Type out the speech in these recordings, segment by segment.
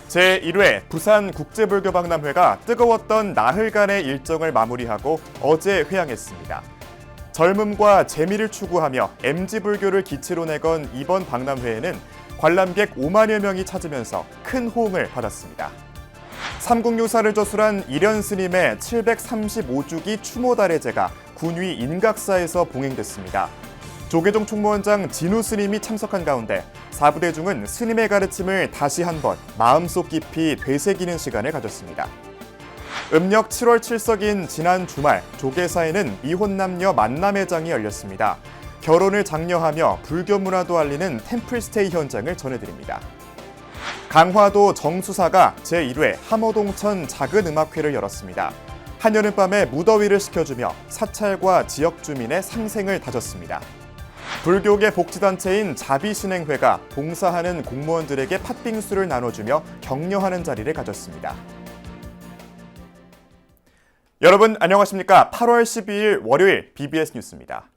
제1회 부산국제불교박람회가 뜨거웠던 나흘간의 일정을 마무리하고 어제 회항했습니다. 젊음과 재미를 추구하며 MZ불교를 기치로 내건 이번 박람회에는 관람객 5만여 명이 찾으면서 큰 호응을 받았습니다. 삼국유사를 저술한 이련 스님의 735주기 추모달해제가 군위 인각사에서 봉행됐습니다. 조계종 총무원장 진우 스님이 참석한 가운데 사부대중은 스님의 가르침을 다시 한번 마음속 깊이 되새기는 시간을 가졌습니다. 음력 7월 7석인 지난 주말 조계사에는 미혼 남녀 만남회장이 열렸습니다. 결혼을 장려하며 불교 문화도 알리는 템플스테이 현장을 전해드립니다. 강화도 정수사가 제1회 함어동천 작은 음악회를 열었습니다. 한여름밤에 무더위를 식혀주며 사찰과 지역 주민의 상생을 다졌습니다. 불교계 복지단체인 자비신행회가 봉사하는 공무원들에게 팥빙수를 나눠주며 격려하는 자리를 가졌습니다. 여러분 안녕하십니까? 8월 12일 월요일 BBS 뉴스입니다.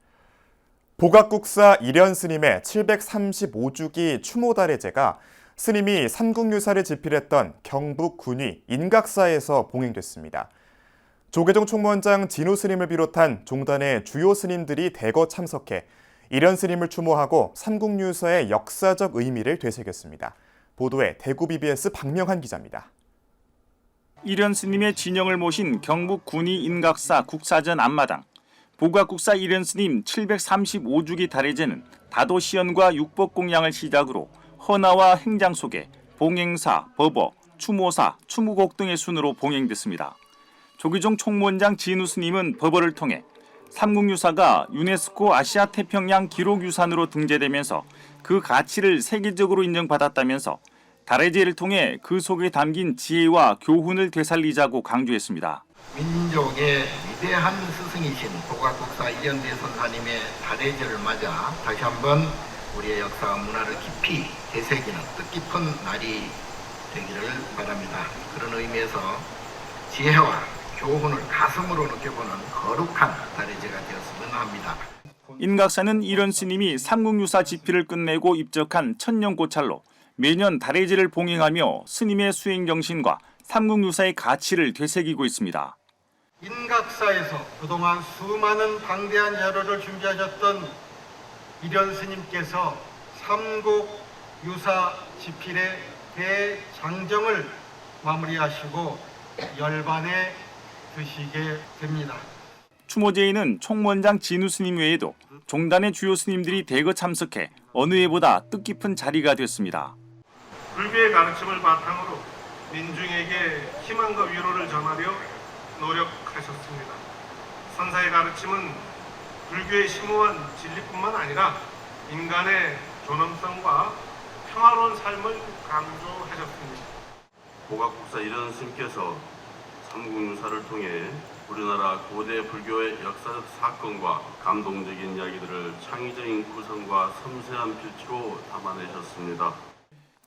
보각국사 이련 스님의 735주기 추모달해제가 스님이 삼국유사를 집필했던 경북 군위 인각사에서 봉행됐습니다. 조계종 총무원장 진우 스님을 비롯한 종단의 주요 스님들이 대거 참석해 이련 스님을 추모하고 삼국유사의 역사적 의미를 되새겼습니다. 보도에 대구 BBS 박명한 기자입니다. 이련 스님의 진영을 모신 경북 군위 인각사 국사전 앞마당. 보각국사 이련 스님 735주기 달해제는 다도시연과 육법공양을 시작으로 헌화와 행장 소개, 봉행사, 법어, 추모사, 추무곡 등의 순으로 봉행됐습니다. 조계종 총무원장 진우 스님은 법어를 통해 삼국유사가 유네스코 아시아 태평양 기록유산으로 등재되면서 그 가치를 세계적으로 인정받았다면서 달해제를 통해 그 속에 담긴 지혜와 교훈을 되살리자고 강조했습니다. 민족의 위대한 스승이신 보각국사 이련 대선사님의 달해제를 맞아 다시 한번 우리의 역사와 문화를 깊이 되새기는 뜻깊은 날이 되기를 바랍니다. 그런 의미에서 지혜와 교훈을 가슴으로 느껴보는 거룩한 달해제가 되었으면 합니다. 인각사는 이련 스님이 삼국유사 집필을 끝내고 입적한 천년고찰로 매년 달해제를 봉행하며 스님의 수행 정신과 삼국유사의 가치를 되새기고 있습니다. 인각사에서 그동안 수많은 방대한 자료를 준비하셨던 이련 스님께서 삼국유사 집필의 대장정을 마무리하시고 열반에 드시게 됩니다. 추모제에는 총무원장 진우 스님 외에도 종단의 주요 스님들이 대거 참석해 어느 해보다 뜻깊은 자리가 됐습니다. 불교의 가르침을 바탕으로 민중에게 희망과 위로를 전하려 노력하셨습니다. 선사의 가르침은 불교의 심오한 진리뿐만 아니라 인간의 존엄성과 평화로운 삶을 강조하셨습니다. 보각국사 이련 스님께서 삼국유사를 통해 우리나라 고대 불교의 역사적 사건과 감동적인 이야기들을 창의적인 구성과 섬세한 필치로 담아내셨습니다.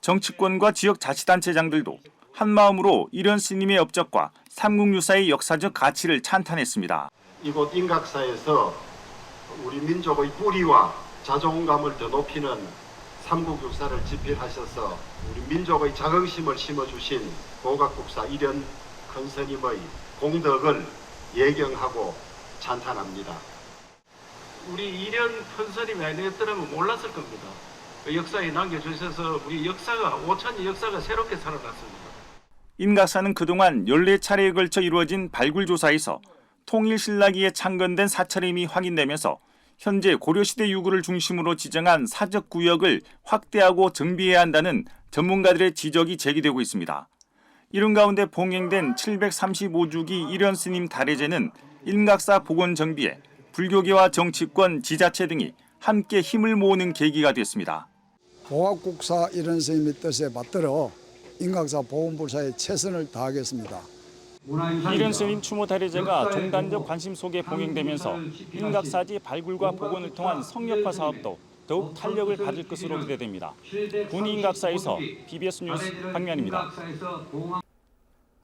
정치권과 지역 자치단체장들도 한마음으로 이련 스님의 업적과 삼국유사의 역사적 가치를 찬탄했습니다. 이곳 인각사에서 우리 민족의 뿌리와 자존감을 더 높이는 삼국유사를 집필하셔서 우리 민족의 자긍심을 심어주신 보각국사 이련 큰 스님의 공덕을 예경하고 찬탄합니다. 우리 이련 큰 스님이 아니었더라면 몰랐을 겁니다. 그 역사에 남겨주셔서 우리 역사가 5천년 역사가 새롭게 살아났습니다. 인각사는 그동안 14차례에 걸쳐 이루어진 발굴조사에서 통일신라기에 창건된 사찰임이 확인되면서 현재 고려시대 유구를 중심으로 지정한 사적구역을 확대하고 정비해야 한다는 전문가들의 지적이 제기되고 있습니다. 이런 가운데 봉행된 735주기 이련 스님 달해제는 인각사 복원 정비에 불교계와 정치권, 지자체 등이 함께 힘을 모으는 계기가 됐습니다. 보각국사 이련 스님의 뜻에 맞들어 인각사 보훈불사에 최선을 다하겠습니다. 이련 스님 추모 달해제가 종단적 관심 속에 봉행되면서 인각사지 발굴과 복원을 통한 성역화 사업도 더욱 탄력을 받을 것으로 기대됩니다. 군위 인각사에서 BBS 뉴스 박면입니다.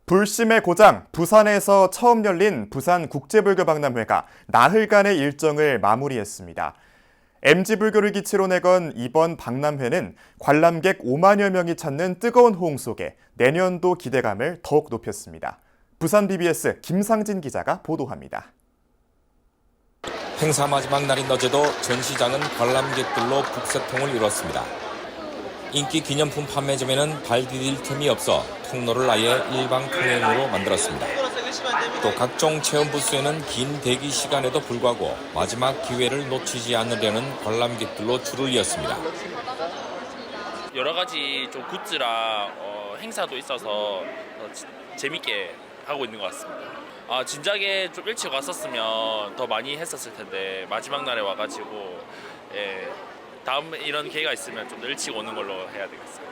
불심의 고장 부산에서 처음 열린 부산 국제불교박람회가 나흘간의 일정을 마무리했습니다. MG불교를 기치로 내건 이번 박람회는 관람객 5만여 명이 찾는 뜨거운 호응 속에 내년도 기대감을 더욱 높였습니다. 부산 BBS 김상진 기자가 보도합니다. 행사 마지막 날인 어제도 전시장은 관람객들로 북새통을 이뤘습니다. 인기 기념품 판매점에는 발 디딜 틈이 없어 통로를 아예 일방통행으로 만들었습니다. 또 각종 체험 부스에는 긴 대기 시간에도 불구하고 마지막 기회를 놓치지 않으려는 관람객들로 줄을 이었습니다. 여러 가지 좀 굿즈랑 행사도 있어서 재밌게 하고 있는 것 같습니다. 진작에 좀 일찍 왔었으면 더 많이 했었을 텐데 마지막 날에 와가지고 다음 이런 기회가 있으면 좀 더 일찍 오는 걸로 해야 되겠어요.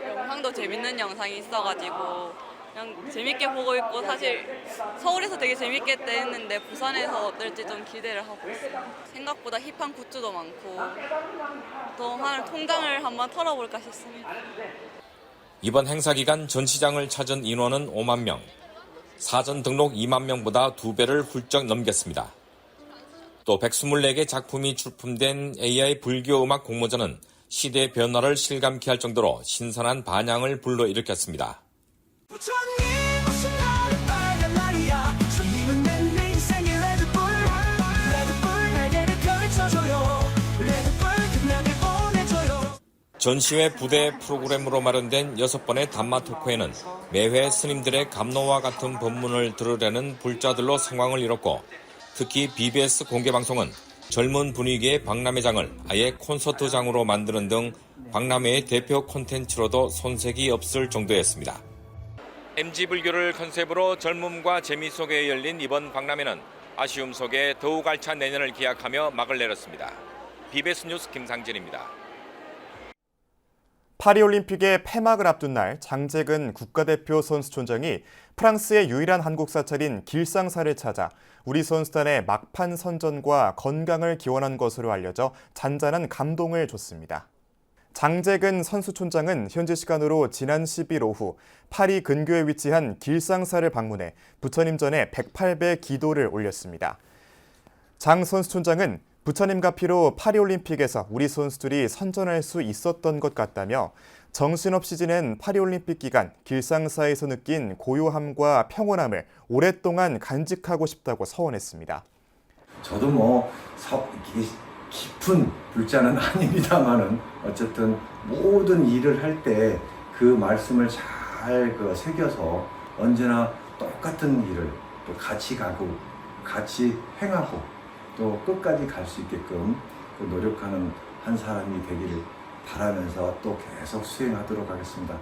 영상도 재밌는 영상이 있어가지고 그냥 재밌게 보고 있고, 사실 서울에서 되게 재밌겠다 했는데 부산에서 어떨지 좀 기대를 하고 있어요. 생각보다 힙한 굿즈도 많고 또 하늘 통장을 한번 털어볼까 싶습니다. 이번 행사 기간 전시장을 찾은 인원은 5만 명, 사전 등록 2만 명보다 2배를 훌쩍 넘겼습니다. 또 124개 작품이 출품된 AI 불교음악 공모전은 시대 변화를 실감케 할 정도로 신선한 반향을 불러일으켰습니다. 전시회 부대 프로그램으로 마련된 6번의 단마 토크회는 매회 스님들의 감로와 같은 법문을 들으려는 불자들로 상황을 이뤘고, 특히 BBS 공개방송은 젊은 분위기의 박람회장을 아예 콘서트장으로 만드는 등 박람회의 대표 콘텐츠로도 손색이 없을 정도였습니다. MG불교를 컨셉으로 젊음과 재미 속에 열린 이번 박람회는 아쉬움 속에 더욱 알찬 내년을 기약하며 막을 내렸습니다. BBS 뉴스 김상진입니다. 파리올림픽의 폐막을 앞둔 날 장재근 국가대표 선수촌장이 프랑스의 유일한 한국 사찰인 길상사를 찾아 우리 선수단의 막판 선전과 건강을 기원한 것으로 알려져 잔잔한 감동을 줬습니다. 장재근 선수촌장은 현지 시간으로 지난 10일 오후 파리 근교에 위치한 길상사를 방문해 부처님 전에 108배 기도를 올렸습니다. 장 선수촌장은 부처님과 피로 파리올림픽에서 우리 선수들이 선전할 수 있었던 것 같다며 정신없이 지낸 파리올림픽 기간 길상사에서 느낀 고요함과 평온함을 오랫동안 간직하고 싶다고 서원했습니다. 저도 깊은 불자는 아닙니다만은 어쨌든 모든 일을 할 때 그 말씀을 잘 새겨서 언제나 똑같은 일을 또 같이 가고 같이 행하고 또 끝까지 갈 수 있게끔 노력하는 한 사람이 되기를 바라면서 또 계속 수행하도록 하겠습니다.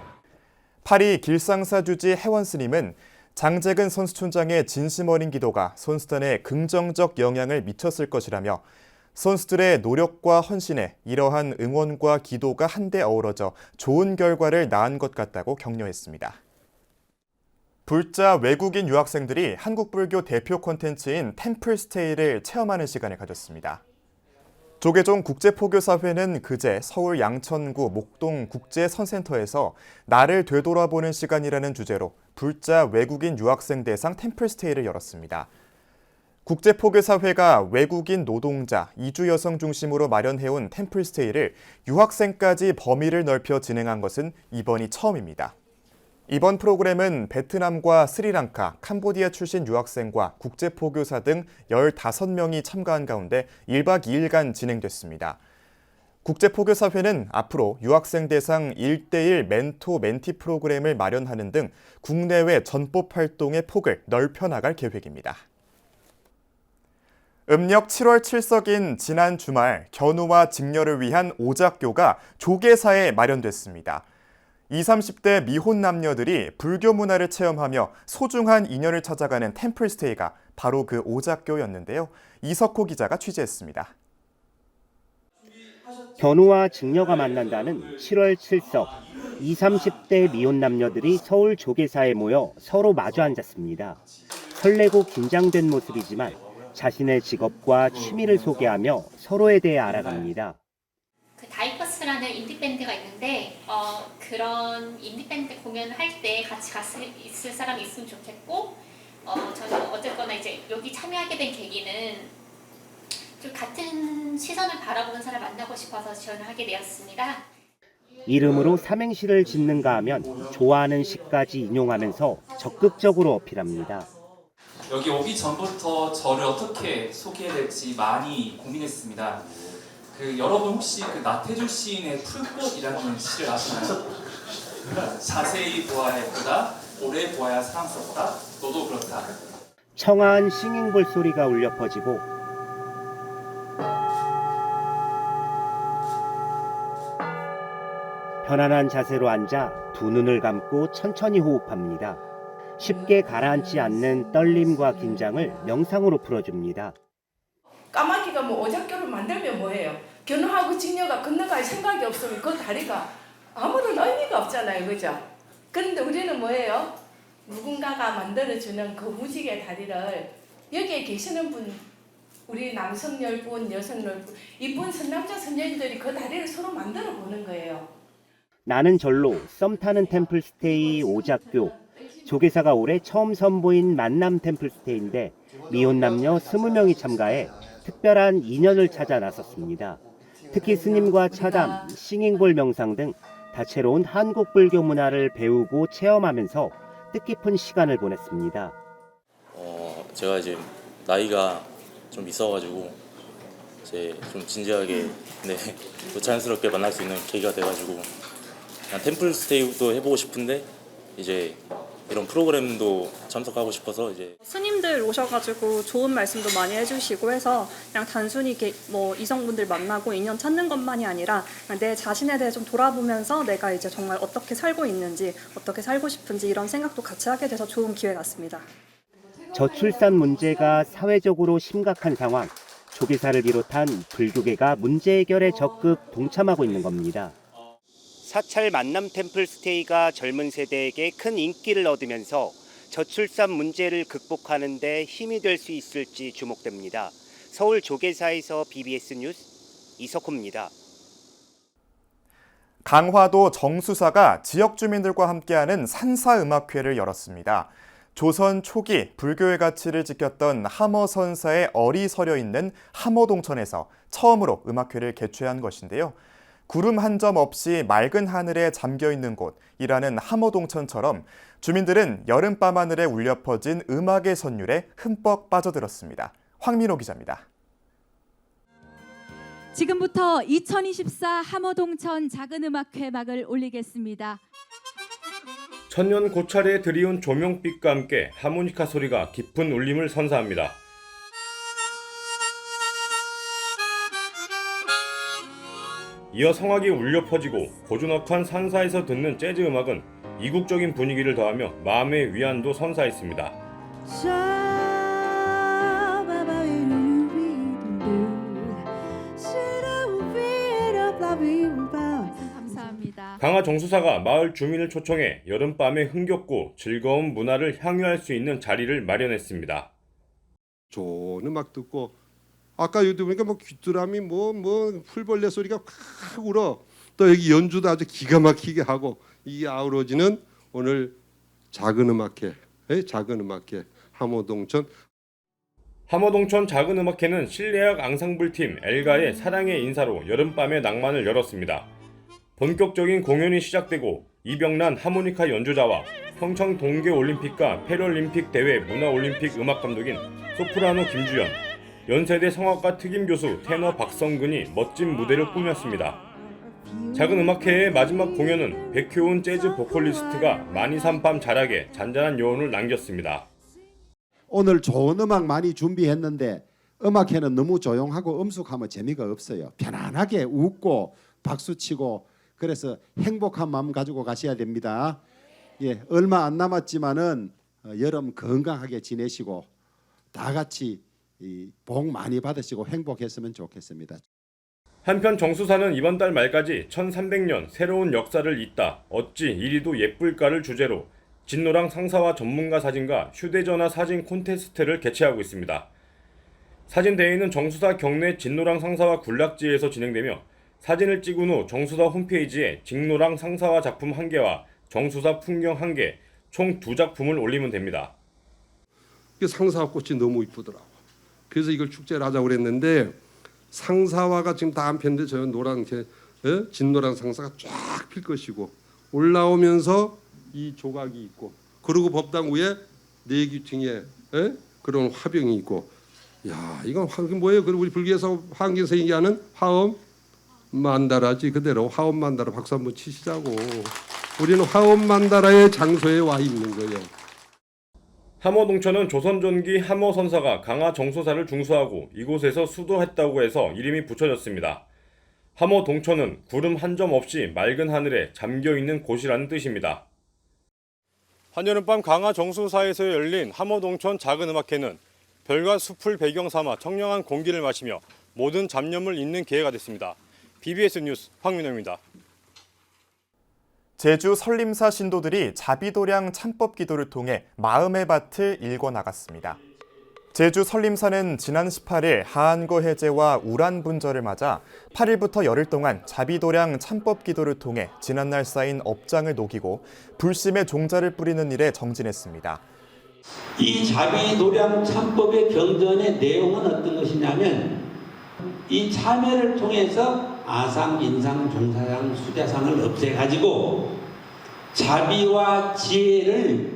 파리 길상사 주지 혜원 스님은 장재근 선수촌장의 진심 어린 기도가 선수단에 긍정적 영향을 미쳤을 것이라며 선수들의 노력과 헌신에 이러한 응원과 기도가 한데 어우러져 좋은 결과를 낳은 것 같다고 격려했습니다. 불자 외국인 유학생들이 한국 불교 대표 콘텐츠인 템플스테이를 체험하는 시간을 가졌습니다. 조계종 국제포교사회는 그제 서울 양천구 목동 국제선센터에서 나를 되돌아보는 시간이라는 주제로 불자 외국인 유학생 대상 템플스테이를 열었습니다. 국제포교사회가 외국인 노동자, 이주 여성 중심으로 마련해온 템플스테이를 유학생까지 범위를 넓혀 진행한 것은 이번이 처음입니다. 이번 프로그램은 베트남과 스리랑카, 캄보디아 출신 유학생과 국제포교사 등 15명이 참가한 가운데 1박 2일간 진행됐습니다. 국제포교사회는 앞으로 유학생 대상 1:1 멘토-멘티 프로그램을 마련하는 등 국내외 전법 활동의 폭을 넓혀 나갈 계획입니다. 음력 7월 7석인 지난 주말 견우와 직녀를 위한 오작교가 조계사에 마련됐습니다. 20, 30대 미혼 남녀들이 불교 문화를 체험하며 소중한 인연을 찾아가는 템플스테이가 바로 그 오작교였는데요. 이석호 기자가 취재했습니다. 견우와 직녀가 만난다는 7월 7석, 20, 30대 미혼 남녀들이 서울 조계사에 모여 서로 마주 앉았습니다. 설레고 긴장된 모습이지만 자신의 직업과 취미를 소개하며 서로에 대해 알아갑니다. 다이퍼스라는 인디밴드가 있는데 그런 인디밴드 공연을 할 때 같이 있을 사람이 있으면 좋겠고 저는 어쨌거나 이제 여기 참여하게 된 계기는 좀 같은 시선을 바라보는 사람을 만나고 싶어서 지원을 하게 되었습니다. 이름으로 삼행시를 짓는가 하면 좋아하는 시까지 인용하면서 적극적으로 어필합니다. 여기 오기 전부터 저를 어떻게 소개해야 될지 많이 고민했습니다. 여러분 혹시 나태주 시인의 풀꽃이라는 시를 아시나요? 자세히 보아야 예쁘다, 오래 보아야 사랑스럽다, 너도 그렇다. 청아한 싱잉볼 소리가 울려 퍼지고 편안한 자세로 앉아 두 눈을 감고 천천히 호흡합니다. 쉽게 가라앉지 않는 떨림과 긴장을 명상으로 풀어줍니다. 까마귀가 오작교를 만들면 뭐예요? 견우하고 직녀가 건너갈 생각이 없으면 그 다리가 아무런 의미가 없잖아요. 그죠? 그런데 우리는 뭐예요? 누군가가 만들어주는 그 무지개 다리를 여기에 계시는 분, 우리 남성 10분, 여성 10분, 이쁜 선남자 선녀님들이 그 다리를 서로 만들어 보는 거예요. 나는 절로, 썸 타는 템플스테이, 오작교, 조계사가 올해 처음 선보인 만남 템플스테이인데 미혼 남녀 20명이 참가해 특별한 인연을 찾아 나섰습니다. 특히 스님과 차담, 싱잉볼 명상 등 다채로운 한국 불교 문화를 배우고 체험하면서 뜻깊은 시간을 보냈습니다. 제가 이제 나이가 좀 있어가지고 이제 좀 진지하게 또 자연스럽게 만날 수 있는 계기가 돼가지고 그냥 템플 스테이도 해보고 싶은데 이제 이런 프로그램도 참석하고 싶어서 이제 스님들 오셔가지고 좋은 말씀도 많이 해주시고 해서 그냥 단순히 이렇게 이성분들 만나고 인연 찾는 것만이 아니라 내 자신에 대해 좀 돌아보면서 내가 이제 정말 어떻게 살고 있는지 어떻게 살고 싶은지 이런 생각도 같이 하게 돼서 좋은 기회 같습니다. 저출산 문제가 사회적으로 심각한 상황, 조계사를 비롯한 불교계가 문제 해결에 적극 동참하고 있는 겁니다. 사찰 만남 템플스테이가 젊은 세대에게 큰 인기를 얻으면서 저출산 문제를 극복하는 데 힘이 될 수 있을지 주목됩니다. 서울 조계사에서 BBS 뉴스 이석호입니다. 강화도 정수사가 지역 주민들과 함께하는 산사음악회를 열었습니다. 조선 초기 불교의 가치를 지켰던 함어 선사의 얼이 서려 있는 함어동천에서 처음으로 음악회를 개최한 것인데요. 구름 한 점 없이 맑은 하늘에 잠겨있는 곳이라는 함어동천처럼 주민들은 여름밤 하늘에 울려 퍼진 음악의 선율에 흠뻑 빠져들었습니다. 황민호 기자입니다. 지금부터 2024 함어동천 작은음악회 막을 올리겠습니다. 천년 고찰에 드리운 조명빛과 함께 하모니카 소리가 깊은 울림을 선사합니다. 이어 성악이 울려 퍼지고 고즈넉한 산사에서 듣는 재즈 음악은 이국적인 분위기를 더하며 마음의 위안도 선사했습니다. 감사합니다. 강화 정수사가 마을 주민을 초청해 여름밤에 흥겹고 즐거운 문화를 향유할 수 있는 자리를 마련했습니다. 좋은 음악 듣고 아까 여기 보니까 귀뚜라미 풀벌레 소리가 확 울어. 또 여기 연주도 아주 기가 막히게 하고 이 아우러지는 오늘 작은 음악회 함어동천. 함어동천 작은 음악회는 실내악 앙상블팀 엘가의 사랑의 인사로 여름밤의 낭만을 열었습니다. 본격적인 공연이 시작되고 이병란 하모니카 연주자와 평창 동계올림픽과 패럴림픽 대회 문화올림픽 음악감독인 소프라노 김주연, 연세대 성악과 특임교수 테너 박성근이 멋진 무대를 꾸몄습니다. 작은 음악회의 마지막 공연은 백효은 재즈 보컬리스트가 만이산밤 자락에 잔잔한 여운을 남겼습니다. 오늘 좋은 음악 많이 준비했는데 음악회는 너무 조용하고 엄숙하면 재미가 없어요. 편안하게 웃고 박수치고 그래서 행복한 마음 가지고 가셔야 됩니다. 얼마 안 남았지만은 여름 건강하게 지내시고 다 같이 복 많이 받으시고 행복했으면 좋겠습니다. 한편 정수사는 이번 달 말까지 1300년 새로운 역사를 잇다 어찌 이리도 예쁠까를 주제로 진노랑 상사와 전문가 사진과 휴대전화 사진 콘테스트를 개최하고 있습니다. 사진대회는 정수사 경내 진노랑 상사와 군락지에서 진행되며 사진을 찍은 후 정수사 홈페이지에 진노랑 상사와 작품 1개와 정수사 풍경 1개, 총 2작품을 올리면 됩니다. 상사와 꽃이 너무 이쁘더라고. 그래서 이걸 축제를 하자고 그랬는데 상사화가 지금 다 안 폈는데 저 노란 진노란 상사가 쫙 필 것이고 올라오면서 이 조각이 있고 그리고 법당 위에 내규층에 그런 화병이 있고 야 이건 뭐예요? 그리고 우리 불교에서 황경서 얘기하는 화엄 만다라지 그대로 화엄 만다라 박수 한번 치시자고. 우리는 화엄 만다라의 장소에 와 있는 거예요. 함어동천은 조선 전기 함어 선사가 강화 정소사를 중수하고 이곳에서 수도했다고 해서 이름이 붙여졌습니다. 함어동천은 구름 한 점 없이 맑은 하늘에 잠겨있는 곳이라는 뜻입니다. 한여름밤 강화 정수사에서 열린 함어동천 작은 음악회는 별과 숲을 배경 삼아 청량한 공기를 마시며 모든 잡념을 잊는 기회가 됐습니다. BBS 뉴스 황민호입니다. 제주 설림사 신도들이 자비도량 참법 기도를 통해 마음의 밭을 일궈 나갔습니다. 제주 설림사는 지난 18일 하한거 해제와 우란 분절을 맞아 8일부터 열흘 동안 자비도량 참법 기도를 통해 지난날 쌓인 업장을 녹이고 불심의 종자를 뿌리는 일에 정진했습니다. 이 자비도량 참법의 경전의 내용은 어떤 것이냐면 이 참회를 통해서 아상, 인상, 종사상, 수자상을 없애가지고 자비와 지혜를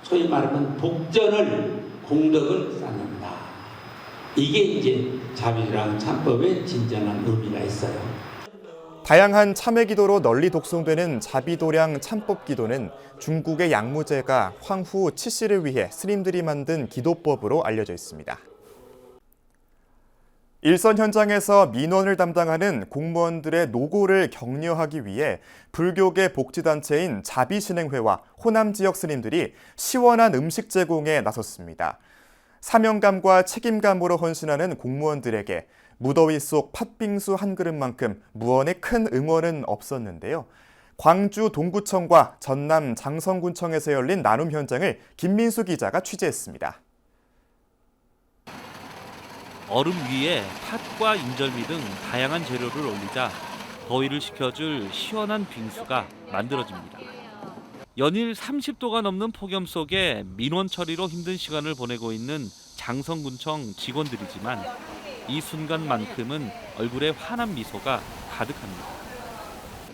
소위 말하면 복전을 공덕을 쌓는다. 이게 이제 자비도량 참법의 진정한 의미가 있어요. 다양한 참회 기도로 널리 독송되는 자비도량 참법 기도는 중국의 양무제가 황후 치씨를 위해 스님들이 만든 기도법으로 알려져 있습니다. 일선 현장에서 민원을 담당하는 공무원들의 노고를 격려하기 위해 불교계 복지단체인 자비신행회와 호남 지역 스님들이 시원한 음식 제공에 나섰습니다. 사명감과 책임감으로 헌신하는 공무원들에게 무더위 속 팥빙수 한 그릇만큼 무언의 큰 응원은 없었는데요. 광주 동구청과 전남 장성군청에서 열린 나눔 현장을 김민수 기자가 취재했습니다. 얼음 위에 팥과 인절미 등 다양한 재료를 올리자 더위를 식혀줄 시원한 빙수가 만들어집니다. 연일 30도가 넘는 폭염 속에 민원 처리로 힘든 시간을 보내고 있는 장성군청 직원들이지만 이 순간만큼은 얼굴에 환한 미소가 가득합니다.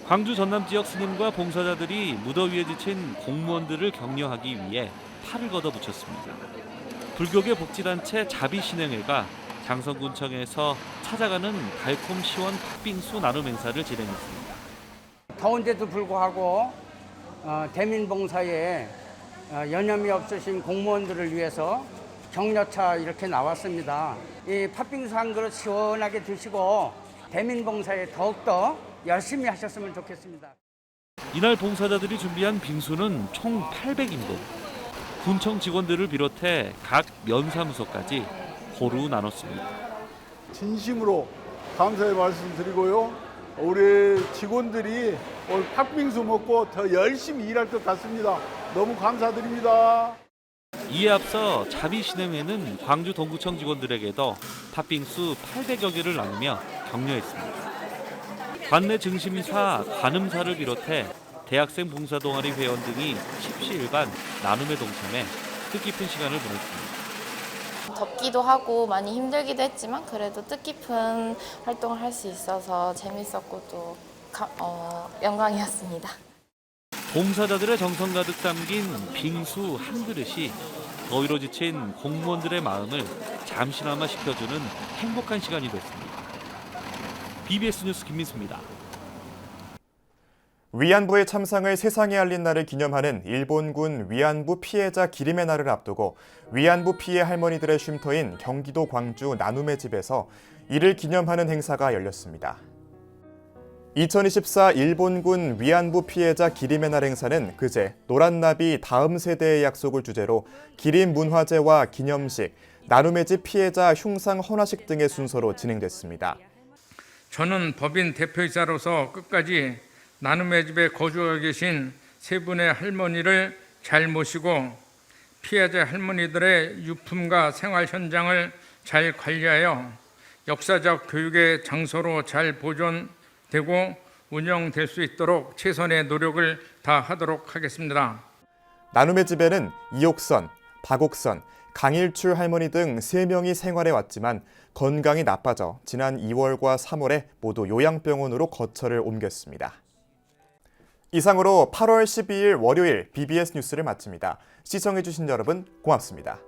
광주 전남 지역 스님과 봉사자들이 무더위에 지친 공무원들을 격려하기 위해 팔을 걷어붙였습니다. 불교계 복지단체 자비신행회가 장성군청에서 찾아가는 달콤 시원 팥빙수 나눔 행사를 진행했습니다. 더운데도 불구하고 대민봉사에 여념이 없으신 공무원들을 위해서 격려차 이렇게 나왔습니다. 이 팥빙수 한 그릇 시원하게 드시고 대민봉사에 더욱더 열심히 하셨으면 좋겠습니다. 이날 봉사자들이 준비한 빙수는 총 800인분. 군청 직원들을 비롯해 각 면사무소까지 고루 나눴습니다. 진심으로 감사의 말씀 드리고요. 우리 직원들이 오늘 팥빙수 먹고 더 열심히 일할 것 같습니다. 너무 감사드립니다. 이에 앞서 자비신행회는 광주 동구청 직원들에게도 팥빙수 800여 개를 나누며 격려했습니다. 관내 증심사, 관음사를 비롯해 대학생 봉사동아리 회원 등이 십시일반 나눔에 동참해 뜻깊은 시간을 보냈습니다. 덥기도 하고 많이 힘들기도 했지만 그래도 뜻깊은 활동을 할 수 있어서 재밌었고 또 영광이었습니다. 봉사자들의 정성 가득 담긴 빙수 한 그릇이 더위로 지친 공무원들의 마음을 잠시나마 식혀주는 행복한 시간이 됐습니다. BBS 뉴스 김민수입니다. 위안부의 참상을 세상에 알린 날을 기념하는 일본군 위안부 피해자 기림의 날을 앞두고 위안부 피해 할머니들의 쉼터인 경기도 광주 나눔의 집에서 이를 기념하는 행사가 열렸습니다. 2024 일본군 위안부 피해자 기림의 날 행사는 그제 노란나비 다음 세대의 약속을 주제로 기림 문화제와 기념식, 나눔의 집 피해자 흉상 헌화식 등의 순서로 진행됐습니다. 저는 법인 대표이사로서 끝까지 나눔의 집에 거주하고 계신 세 분의 할머니를 잘 모시고 피해자 할머니들의 유품과 생활 현장을 잘 관리하여 역사적 교육의 장소로 잘 보존되고 운영될 수 있도록 최선의 노력을 다하도록 하겠습니다. 나눔의 집에는 이옥선, 박옥선, 강일출 할머니 등 3명이 생활해 왔지만 건강이 나빠져 지난 2월과 3월에 모두 요양병원으로 거처를 옮겼습니다. 이상으로 8월 12일 월요일 BBS 뉴스를 마칩니다. 시청해주신 여러분 고맙습니다.